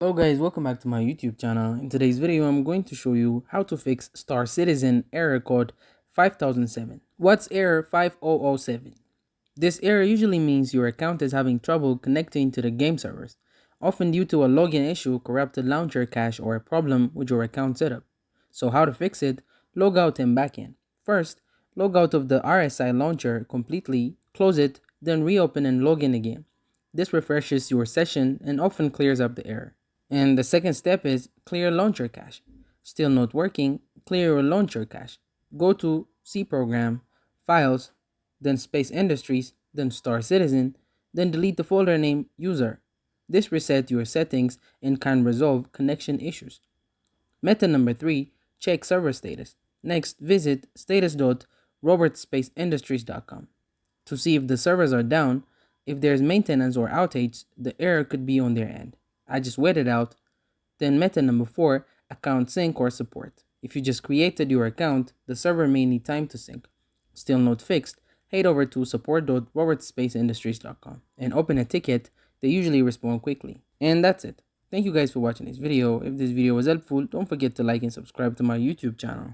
Hello guys, welcome back to my YouTube channel. In today's video, I'm going to show you how to fix Star Citizen error code 5007. What's error 5007? This error usually means your account is having trouble connecting to the game servers, often due to a login issue, corrupted launcher cache, or a problem with your account setup. So how to fix it? Log out and back in. First, log out of the RSI launcher completely, close it, then reopen and log in again. This refreshes your session and often clears up the error. And the second step is clear launcher cache. Still not working? Clear your launcher cache. Go to C Program, Files, then Space Industries, then Star Citizen, then delete the folder name User. This resets your settings and can resolve connection issues. Method number 3, check server status. Next, visit status.robertspaceindustries.com to see if the servers are down. If there's maintenance or outage, the error could be on their end. I just waited out. Then method number 4, account sync or support. If you just created your account, the server may need time to sync. Still not fixed? Head over to support.robertspaceindustries.com and open a ticket. They usually respond quickly. And that's it. Thank you guys for watching this video. If this video was helpful, don't forget to like and subscribe to my YouTube channel.